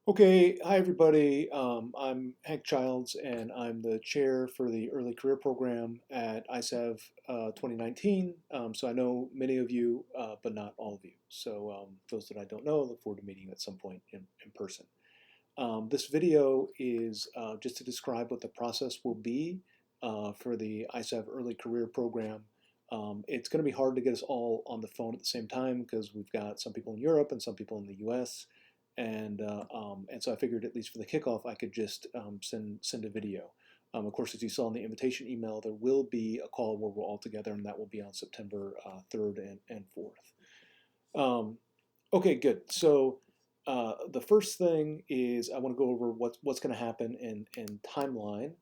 Okay, hi everybody. I'm Hank Childs, and I'm the chair for the Early Career Program at ISAV 2019. So I know many of you, but not all of you. So those that I don't know, look forward to meeting you at some point in person. This video is just to describe what the process will be for the ISAV Early Career Program. It's going to be hard to get us all on the phone at the same time because we've got some people in Europe and some people in the US. And so I figured, at least for the kickoff, I could just send a video. Of course, as you saw in the invitation email, there will be a call where we're all together, and that will be on September 3rd and 4th. Okay, good. So the first thing is I want to go over what's going to happen in timeline,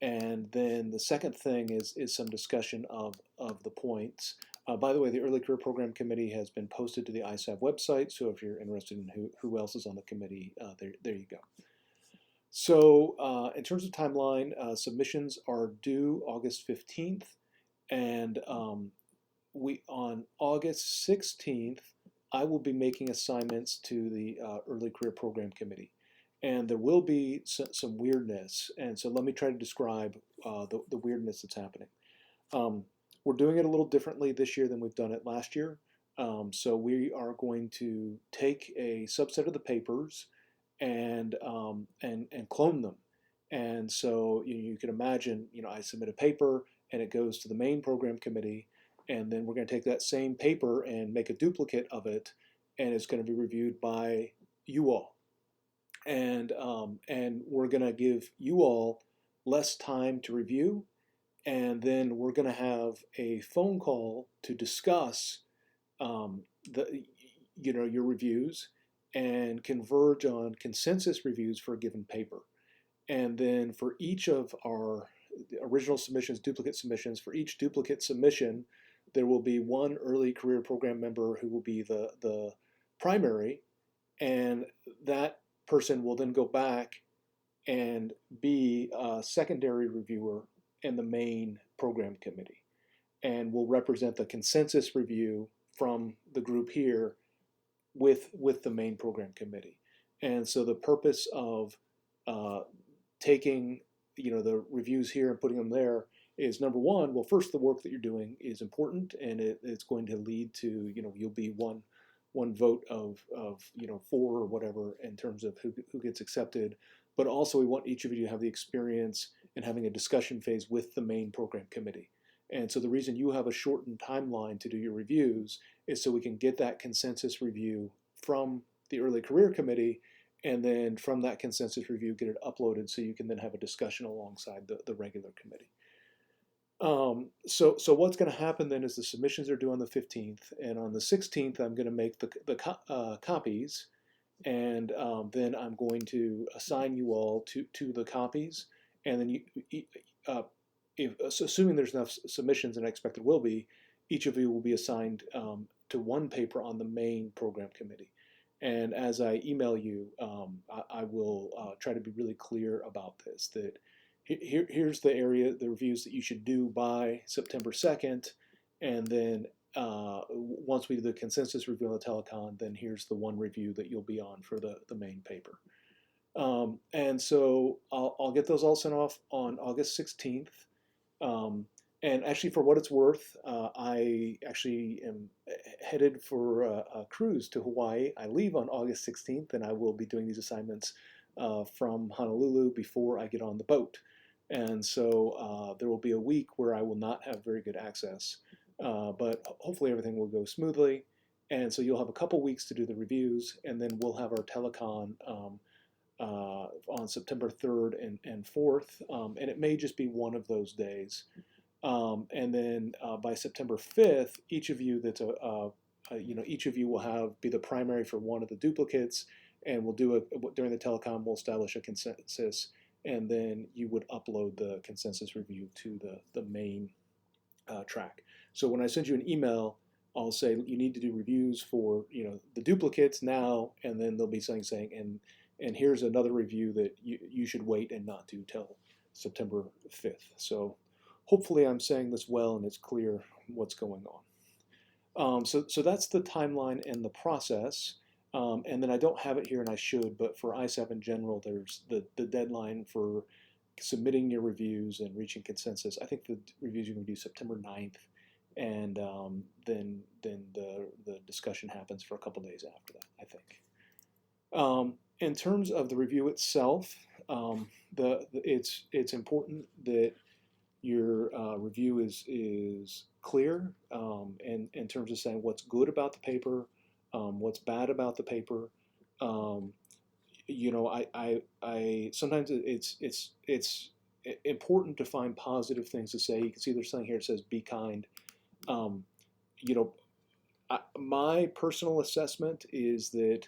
and then the second thing is some discussion of the points. By the way, the Early Career Program Committee has been posted to the ISAV website, so if you're interested in who else is on the committee, there you go. So in terms of timeline, submissions are due August 15th, and we on August 16th, I will be making assignments to the Early Career Program Committee. And there will be some weirdness. And so let me try to describe the weirdness that's happening. We're doing it a little differently this year than we've done it last year. So we are going to take a subset of the papers and clone them. And so you can imagine, I submit a paper and it goes to the main program committee, and then we're going to take that same paper and make a duplicate of it, and it's going to be reviewed by you all. And we're going to give you all less time to review, and then we're going to have a phone call to discuss the your reviews and converge on consensus reviews for a given paper. And then for each of our original submissions, duplicate submissions, for each duplicate submission, there will be one early career program member who will be the primary, and that person will then go back and be a secondary reviewer in the main program committee, and will represent the consensus review from the group here with the main program committee. And so the purpose of taking the reviews here and putting them there is, number one, well, first, the work that you're doing is important, and it's going to lead to, you'll be one vote of four or whatever in terms of who gets accepted. But also, we want each of you to have the experience in having a discussion phase with the main program committee. And so the reason you have a shortened timeline to do your reviews is so we can get that consensus review from the early career committee, and then from that consensus review, get it uploaded so you can then have a discussion alongside the regular committee. So what's going to happen then is the submissions are due on the 15th, and on the 16th, I'm going to make the copies, and then I'm going to assign you all to the copies, and then assuming there's enough submissions, and I expect there will be, each of you will be assigned to one paper on the main program committee. And as I email you, I will try to be really clear about this, that here's the area, the reviews that you should do by September 2nd, and then once we do the consensus review on the telecon, then here's the one review that you'll be on for the main paper. And so I'll get those all sent off on August 16th. And actually, for what it's worth, I actually am headed for a cruise to Hawaii. I leave on August 16th, and I will be doing these assignments from Honolulu before I get on the boat. And so there will be a week where I will not have very good access, but hopefully everything will go smoothly. And so you'll have a couple weeks to do the reviews, and then we'll have our telecon on September 3rd and 4th, and it may just be one of those days. And then by September 5th, each of you each of you will be the primary for one of the duplicates, and we'll do during the telecom, we'll establish a consensus, and then you would upload the consensus review to the main track. So when I send you an email, I'll say you need to do reviews for the duplicates now, and then there'll be something saying and here's another review that you should wait and not do till September 5th. So hopefully I'm saying this well and it's clear what's going on. So that's the timeline and the process. And then I don't have it here, and I should, but for ISAV in general, there's the deadline for submitting your reviews and reaching consensus. I think the reviews you can do September 9th, and then the discussion happens for a couple days after that, I think. In terms of the review itself, it's important that your review is clear in terms of saying what's good about the paper, what's bad about the paper. You know, I sometimes it's important to find positive things to say. You can see there's something here that says be kind. You know, my personal assessment is that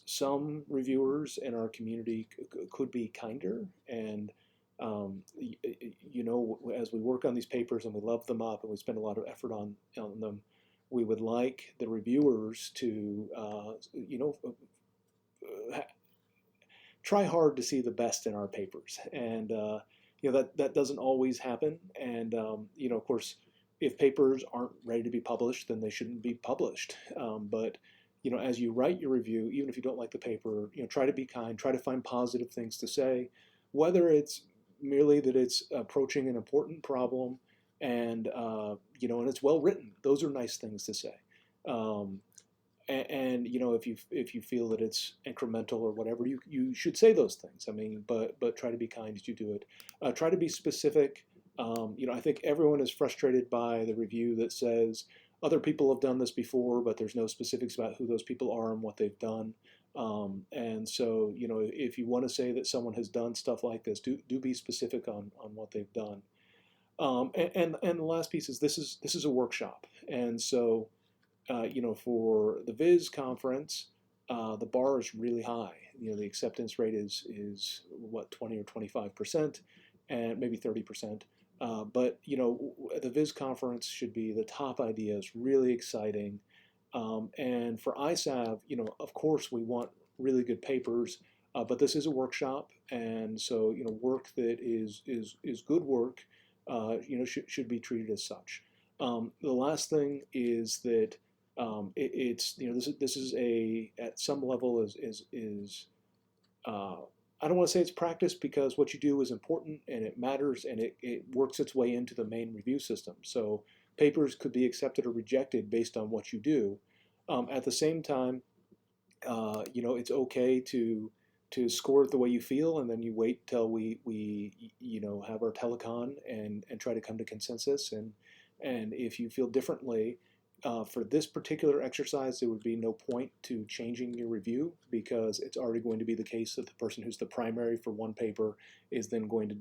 some reviewers in our community could be kinder, and you know, as we work on these papers and we love them up and we spend a lot of effort on them, we would like the reviewers to you know, try hard to see the best in our papers, and you know, that doesn't always happen, and you know, of course, if papers aren't ready to be published, then they shouldn't be published. But you know, as you write your review, even if you don't like the paper, you know, try to be kind, try to find positive things to say, whether it's merely that it's approaching an important problem, and you know, and it's well written. Those are nice things to say. And you know, if you feel that it's incremental or whatever, you should say those things. I mean, but try to be kind as you do it. Try to be specific. You know, I think everyone is frustrated by the review that says other people have done this before, but there's no specifics about who those people are and what they've done. And so, you know, if you want to say that someone has done stuff like this, do be specific on what they've done. And the last piece is this is a workshop, and so you know, for the Viz conference, the bar is really high. You know, the acceptance rate is what, 20 or 25%, and maybe 30%. But you know, the Viz conference should be the top ideas, really exciting. And for ISAV, you know, of course we want really good papers, but this is a workshop, and so you know, work that is good work, you know, should be treated as such. The last thing is that it's, you know, this is a, at some level is I don't want to say it's practice, because what you do is important and it matters, and it works its way into the main review system. So papers could be accepted or rejected based on what you do. At the same time, you know, it's okay to score it the way you feel, and then you wait till we you know, have our telecon and try to come to consensus. And if you feel differently, for this particular exercise, there would be no point to changing your review, because it's already going to be the case that the person who's the primary for one paper is then going to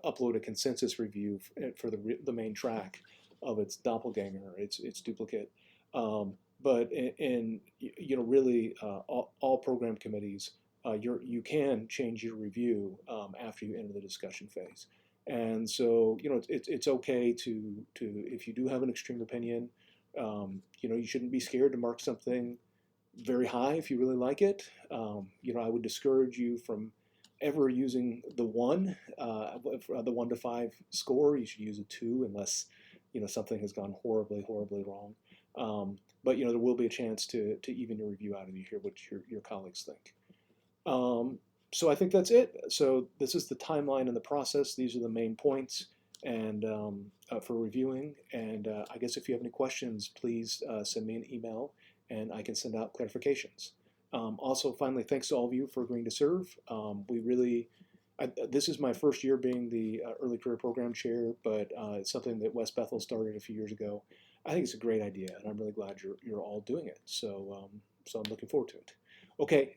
upload a consensus review for the main track of its doppelganger, its duplicate. But you know, really, all program committees, you can change your review after you enter the discussion phase. And so, you know, it's okay to if you do have an extreme opinion, you know, you shouldn't be scared to mark something very high if you really like it. You know, I would discourage you from ever using the 1 to 5 score. You should use a 2 unless, you know, something has gone horribly wrong. But you know, there will be a chance to even your review out, and you hear what your colleagues think. So I think that's it. So this is the timeline and the process. These are the main points, and for reviewing. And I guess if you have any questions, please send me an email, and I can send out clarifications. Also, finally, thanks to all of you for agreeing to serve. We really, this is my first year being the early career program chair, but it's something that West Bethel started a few years ago. I think it's a great idea, and I'm really glad you're all doing it. So so I'm looking forward to it. Okay.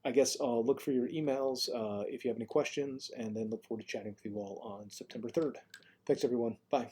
I guess I'll look for your emails if you have any questions, and then look forward to chatting with you all on September 3rd. Thanks, everyone. Bye.